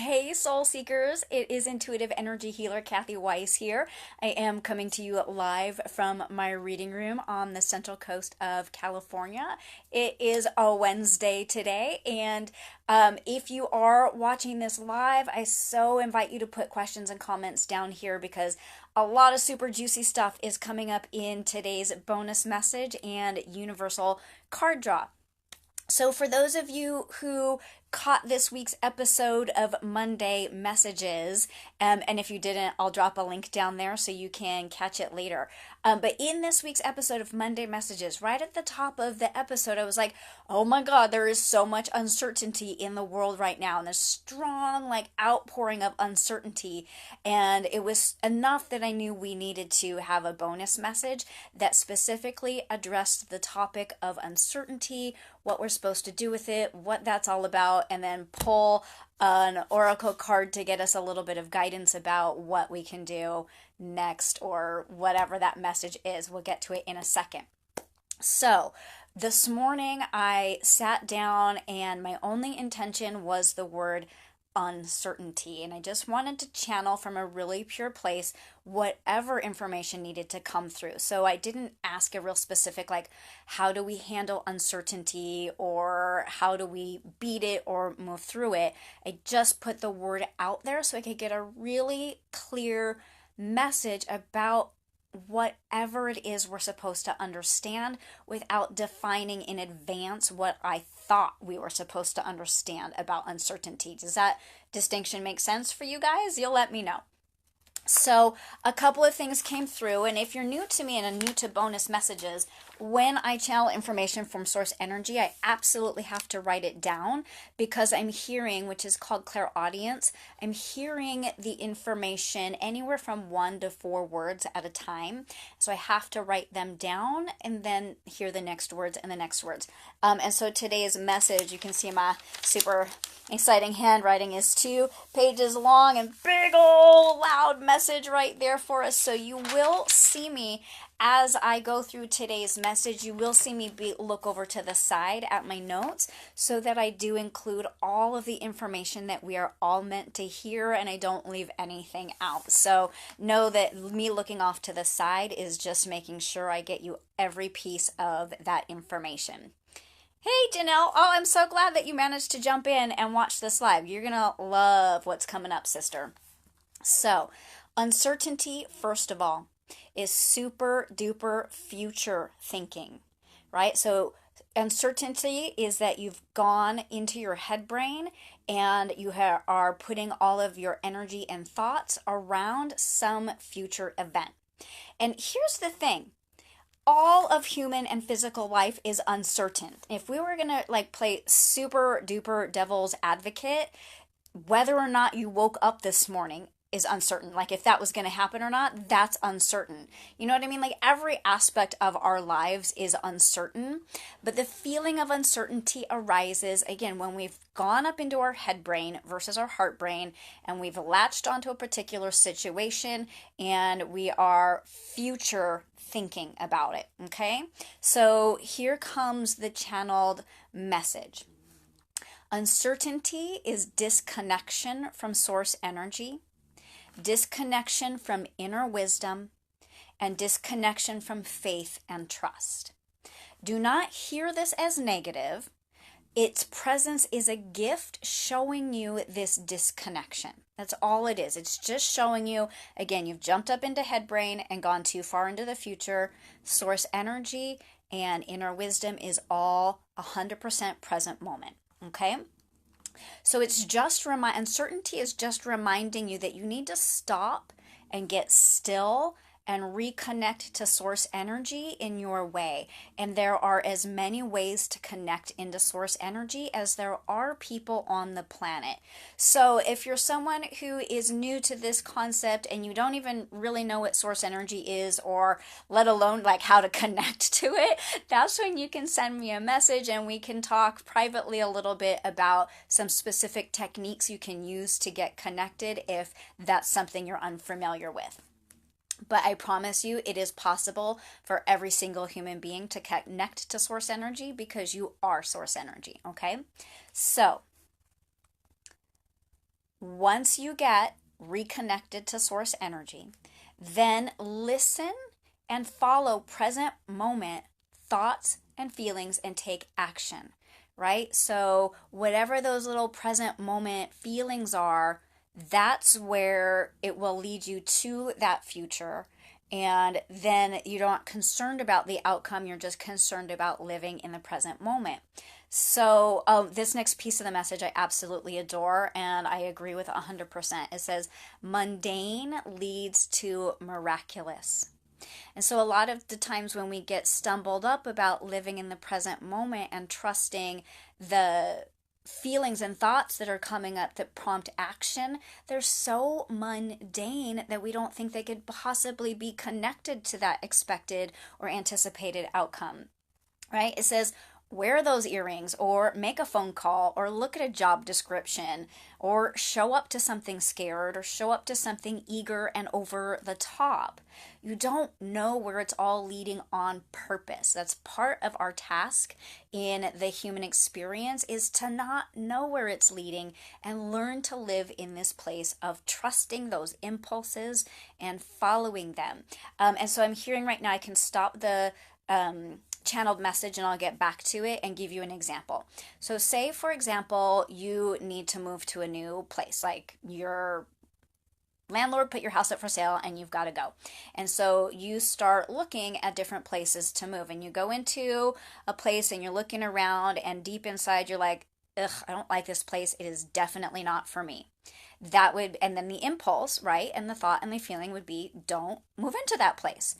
Hey, Soul Seekers. It is intuitive energy healer Kathy Weiss here. I am coming to you live from my reading room on the central coast of California. It is a Wednesday today, and if you are watching this live, I so invite you to put questions and comments down here because a lot of super juicy stuff is coming up in today's bonus message and universal card draw. So, for those of you who caught this week's episode of Monday Messages, and if you didn't, I'll drop a link down there so you can catch it later. But in this week's episode of Monday Messages, right at the top of the episode, I was like, oh my God, there is so much uncertainty in the world right now, and there's strong, like, outpouring of uncertainty. And it was enough that I knew we needed to have a bonus message that specifically addressed the topic of uncertainty, what we're supposed to do with it, what that's all about, and then pull an oracle card to get us a little bit of guidance about what we can do next or whatever that message is. We'll get to it in a second. So, this morning I sat down and my only intention was the word uncertainty. And I just wanted to channel from a really pure place whatever information needed to come through. So I didn't ask a real specific, like, how do we handle uncertainty or how do we beat it or move through it? I just put the word out there so I could get a really clear message about whatever it is we're supposed to understand without defining in advance what I thought we were supposed to understand about uncertainty. Does that distinction make sense for you guys? You'll let me know. So a couple of things came through, and if you're new to me and new to bonus messages, when I channel information from source energy, I absolutely have to write it down because I'm hearing, which is called clairaudience, I'm hearing the information anywhere from 1 to 4 words at a time. So I have to write them down and then hear the next words and the next words. And so today's message, you can see my super exciting handwriting is 2 pages long and big old loud message right there for us. So you will see me as I go through today's message. You will see me look over to the side at my notes so that I do include all of the information that we are all meant to hear and I don't leave anything out. So know that me looking off to the side is just making sure I get you every piece of that information. Hey, Janelle. Oh, I'm so glad that you managed to jump in and watch this live. You're going to love what's coming up, sister. So, uncertainty, first of all, is super duper future thinking, right? So, uncertainty is that you've gone into your head brain and you are putting all of your energy and thoughts around some future event. And here's the thing. All of human and physical life is uncertain. If we were going to like play super duper devil's advocate, whether or not you woke up this morning is uncertain. Like if that was going to happen or not, that's uncertain. You know what I mean? Like every aspect of our lives is uncertain, but the feeling of uncertainty arises again when we've gone up into our head brain versus our heart brain and we've latched onto a particular situation and we are future thinking about it. Okay? So here comes the channeled message. Uncertainty is disconnection from source energy, disconnection from inner wisdom, and disconnection from faith and trust. Do not hear this as negative. Its presence is a gift showing you this disconnection. That's all it is. It's just showing you, again, you've jumped up into head brain and gone too far into the future. Source energy and inner wisdom is all 100% present moment. Okay? So it's just uncertainty is just reminding you that you need to stop and get still and reconnect to source energy in your way. And there are as many ways to connect into source energy as there are people on the planet. So if you're someone who is new to this concept and you don't even really know what source energy is or let alone like how to connect to it, that's when you can send me a message and we can talk privately a little bit about some specific techniques you can use to get connected if that's something you're unfamiliar with. But I promise you, it is possible for every single human being to connect to source energy because you are source energy, okay? So, Once you get reconnected to source energy, then listen and follow present moment thoughts and feelings and take action, right? So, whatever those little present moment feelings are, that's where it will lead you to that future. And then you're not concerned about the outcome, you're just concerned about living in the present moment. So, this next piece of the message I absolutely adore, and I agree with 100%. It says, mundane leads to miraculous. And so, a lot of the times when we get stumbled up about living in the present moment and trusting the feelings and thoughts that are coming up that prompt action, they're so mundane that we don't think they could possibly be connected to that expected or anticipated outcome, right? It says, wear those earrings or make a phone call or look at a job description or show up to something scared or show up to something eager and over the top. You don't know where it's all leading on purpose. That's part of our task in the human experience, is to not know where it's leading and learn to live in this place of trusting those impulses and following them. And so I'm hearing right now, I can stop the channeled message and I'll get back to it and give you an example. So say, for example, you need to move to a new place, like your landlord put your house up for sale and you've got to go. And so you start looking at different places to move, and you go into a place and you're looking around, and deep inside you're like, ugh, I don't like this place. It is definitely not for me. That would, and then the impulse, right? And the thought and the feeling would be, don't move into that place.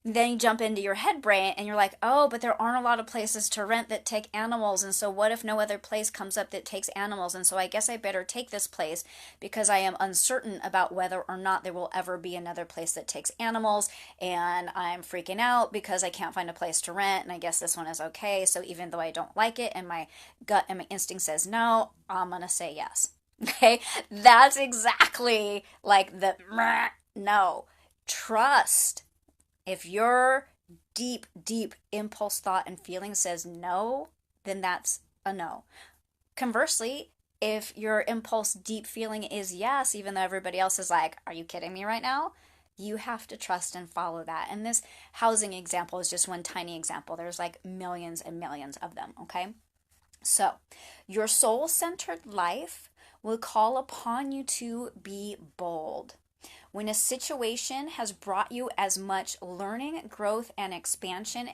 Then you jump into your head brain and you're like, oh, but there aren't a lot of places to rent that take animals. And so what if no other place comes up that takes animals? And so I guess I better take this place because I am uncertain about whether or not there will ever be another place that takes animals. And I'm freaking out because I can't find a place to rent. And I guess this one is okay. So even though I don't like it and my gut and my instinct says no, I'm going to say yes. Okay. That's exactly like the no. Trust. If your deep, deep impulse, thought, and feeling says no, then that's a no. Conversely, if your impulse, deep feeling is yes, even though everybody else is like, are you kidding me right now? You have to trust and follow that. And this housing example is just one tiny example. There's like millions and millions of them, okay? So, your soul-centered life will call upon you to be bold. When a situation has brought you as much learning, growth, and expansion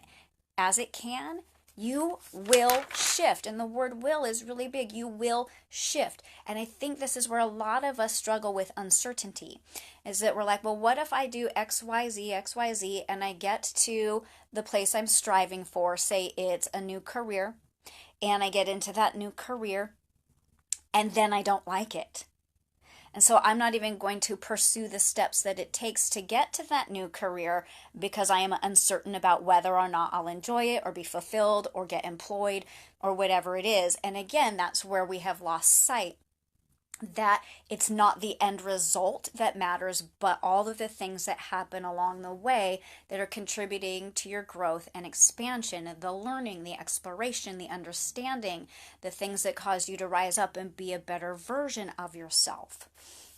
as it can, you will shift. And the word will is really big. You will shift. And I think this is where a lot of us struggle with uncertainty, is that we're like, well, what if I do X, Y, Z, X, Y, Z, and I get to the place I'm striving for, say it's a new career, and I get into that new career, and then I don't like it. And so I'm not even going to pursue the steps that it takes to get to that new career because I am uncertain about whether or not I'll enjoy it or be fulfilled or get employed or whatever it is. And again, that's where we have lost sight that it's not the end result that matters, but all of the things that happen along the way that are contributing to your growth and expansion, the learning, the exploration, the understanding, the things that cause you to rise up and be a better version of yourself.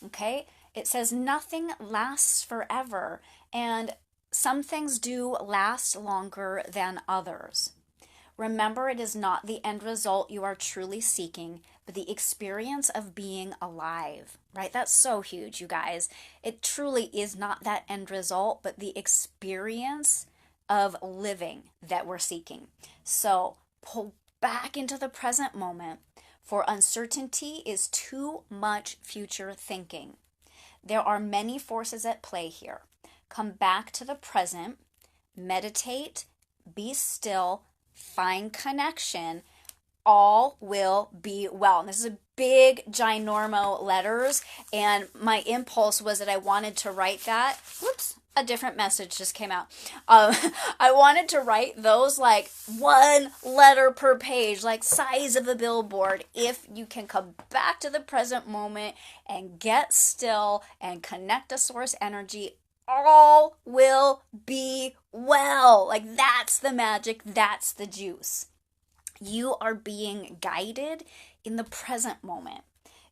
Okay? It says nothing lasts forever, and some things do last longer than others. Remember, it is not the end result you are truly seeking, but the experience of being alive, right? That's so huge, you guys. It truly is not that end result, but the experience of living that we're seeking. So pull back into the present moment, for uncertainty is too much future thinking. There are many forces at play here. Come back to the present, meditate, be still, find connection, all will be well. And this is a big ginormo letters, and my impulse was that I wanted to write that. Whoops, a different message just came out. I wanted to write those like one letter per page, like size of a billboard. If you can come back to the present moment and get still and connect to source energy, all will be well. Like, that's the magic, that's the juice. You are being guided in the present moment.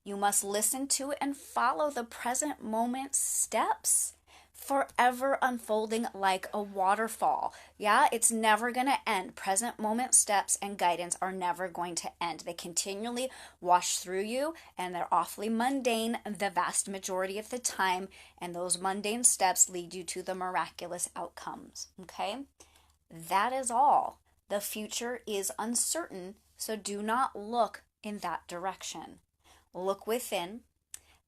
You must listen to and follow the present moment steps, forever unfolding like a waterfall. Yeah, it's never going to end. Present moment steps and guidance are never going to end. They continually wash through you, and they're awfully mundane the vast majority of the time. And those mundane steps lead you to the miraculous outcomes. Okay? That is all. The future is uncertain, so do not look in that direction. Look within.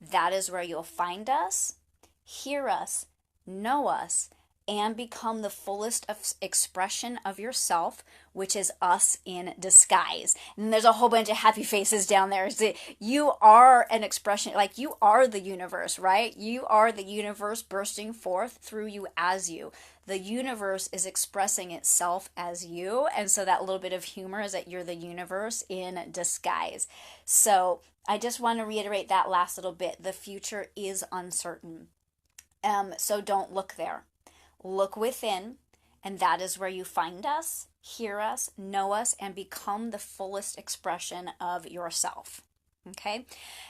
That is where you'll find us, hear us, know us, and become the fullest of expression of yourself, which is us in disguise. And there's a whole bunch of happy faces down there. You are an expression, like you are the universe, right? You are the universe bursting forth through you as you. The universe is expressing itself as you. And so that little bit of humor is that you're the universe in disguise. So I just want to reiterate that last little bit. The future is uncertain. So don't look there. Look within, and that is where you find us, hear us, know us, and become the fullest expression of yourself. Okay?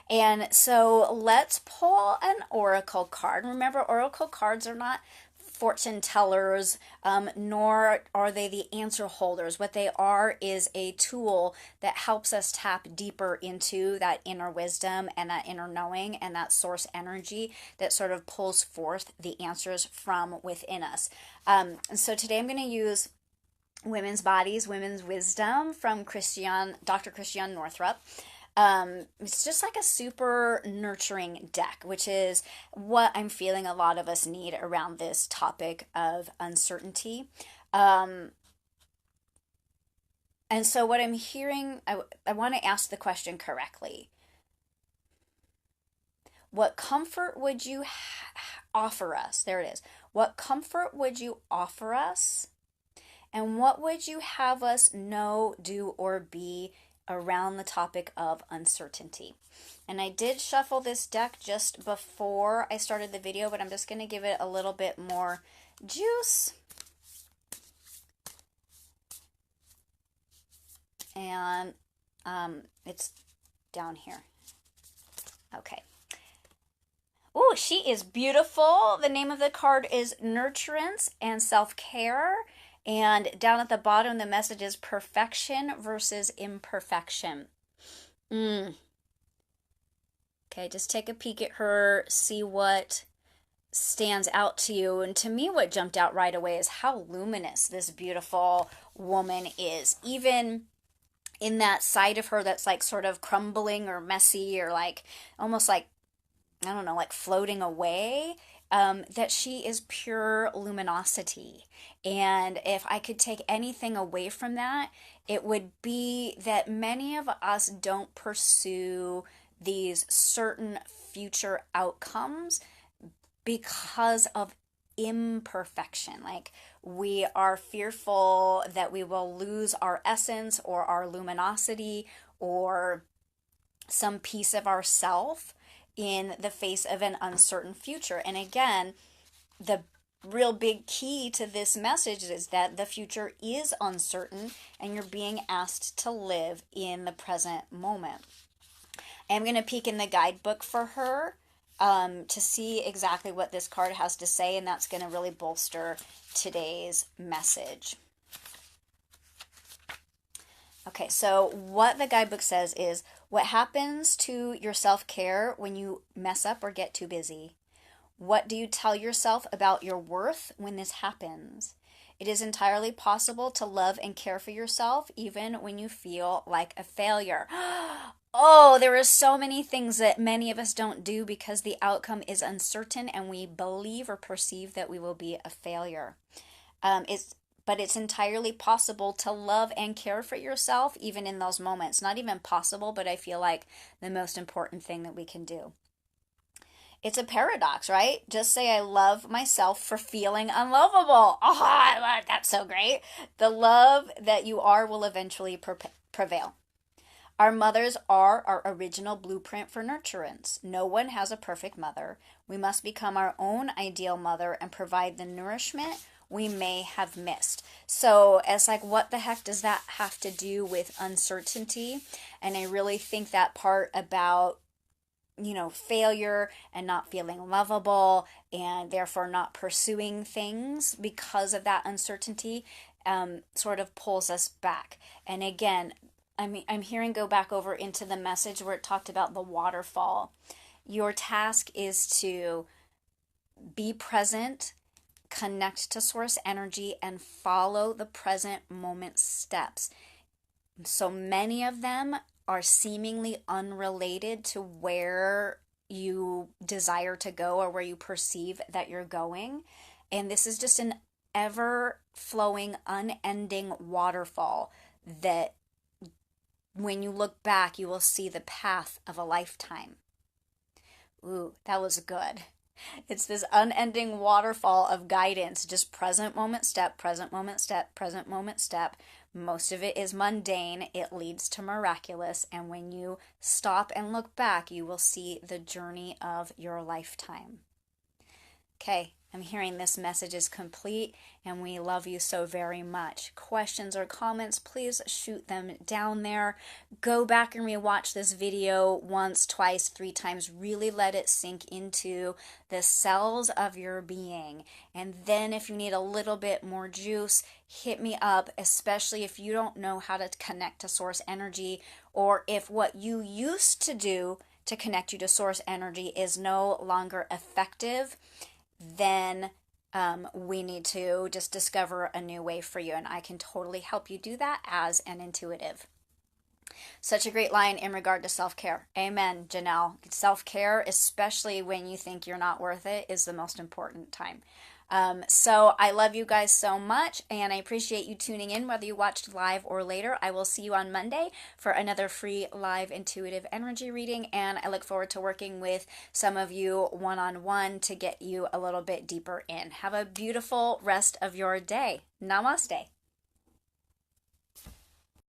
And so let's pull an oracle card. Remember, oracle cards are not fortune tellers, nor are they the answer holders. What they are is a tool that helps us tap deeper into that inner wisdom and that inner knowing and that source energy that sort of pulls forth the answers from within us. And so today I'm going to use Women's Bodies, Women's Wisdom from Dr. Christiane Northrup. It's just like a super nurturing deck, which is what I'm feeling a lot of us need around this topic of uncertainty. And so what I'm hearing, I want to ask the question correctly. What comfort would you offer us? There it is. What comfort would you offer us? And what would you have us know, do, or be around the topic of uncertainty? And I did shuffle this deck just before I started the video, but I'm just going to give it a little bit more juice. And it's down here. Okay. Oh, she is beautiful. The name of the card is Nurturance and Self-Care. And down at the bottom, the message is perfection versus imperfection. Okay, just take a peek at her, see what stands out to you. And to me, what jumped out right away is how luminous this beautiful woman is. Even in that side of her that's like sort of crumbling or messy or like almost like, I don't know, like floating away, that she is pure luminosity. And if I could take anything away from that, it would be that many of us don't pursue these certain future outcomes because of imperfection. Like we are fearful that we will lose our essence or our luminosity or some piece of ourself in the face of an uncertain future. And again, the real big key to this message is that the future is uncertain and you're being asked to live in the present moment. I'm going to peek in the guidebook for her to see exactly what this card has to say, and that's going to really bolster today's message. Okay, so what the guidebook says is, what happens to your self-care when you mess up or get too busy? What do you tell yourself about your worth when this happens? It is entirely possible to love and care for yourself even when you feel like a failure. Oh, there are so many things that many of us don't do because the outcome is uncertain and we believe or perceive that we will be a failure. But it's entirely possible to love and care for yourself even in those moments. Not even possible, but I feel like the most important thing that we can do. It's a paradox, right? Just say I love myself for feeling unlovable. Oh, that's so great. The love that you are will eventually prevail. Our mothers are our original blueprint for nurturance. No one has a perfect mother. We must become our own ideal mother and provide the nourishment we may have missed. So it's like, what the heck does that have to do with uncertainty? And I really think that part about failure and not feeling lovable and therefore not pursuing things because of that uncertainty, sort of pulls us back. And again, I'm hearing go back over into the message where it talked about the waterfall. Your task is to be present, connect to source energy, and follow the present moment steps. So many of them are seemingly unrelated to where you desire to go or where you perceive that you're going. And this is just an ever flowing, unending waterfall that when you look back, you will see the path of a lifetime. Ooh, that was good. It's this unending waterfall of guidance, just present moment step, present moment step, present moment step. Most of it is mundane. It leads to miraculous. And when you stop and look back, you will see the journey of your lifetime. Okay, I'm hearing this message is complete, and we love you so very much. Questions or comments, please shoot them down there. Go back and rewatch this video once, twice, 3 times. Really let it sink into the cells of your being. And then if you need a little bit more juice, hit me up, especially if you don't know how to connect to source energy, or if what you used to do to connect you to source energy is no longer effective. Then we need to just discover a new way for you. And I can totally help you do that as an intuitive. Such a great line in regard to self-care. Amen, Janelle. Self-care, especially when you think you're not worth it, is the most important time. So I love you guys so much, and I appreciate you tuning in, whether you watched live or later. I will see you on Monday for another free live intuitive energy reading, and I look forward to working with some of you one-on-one to get you a little bit deeper in. Have a beautiful rest of your day. Namaste.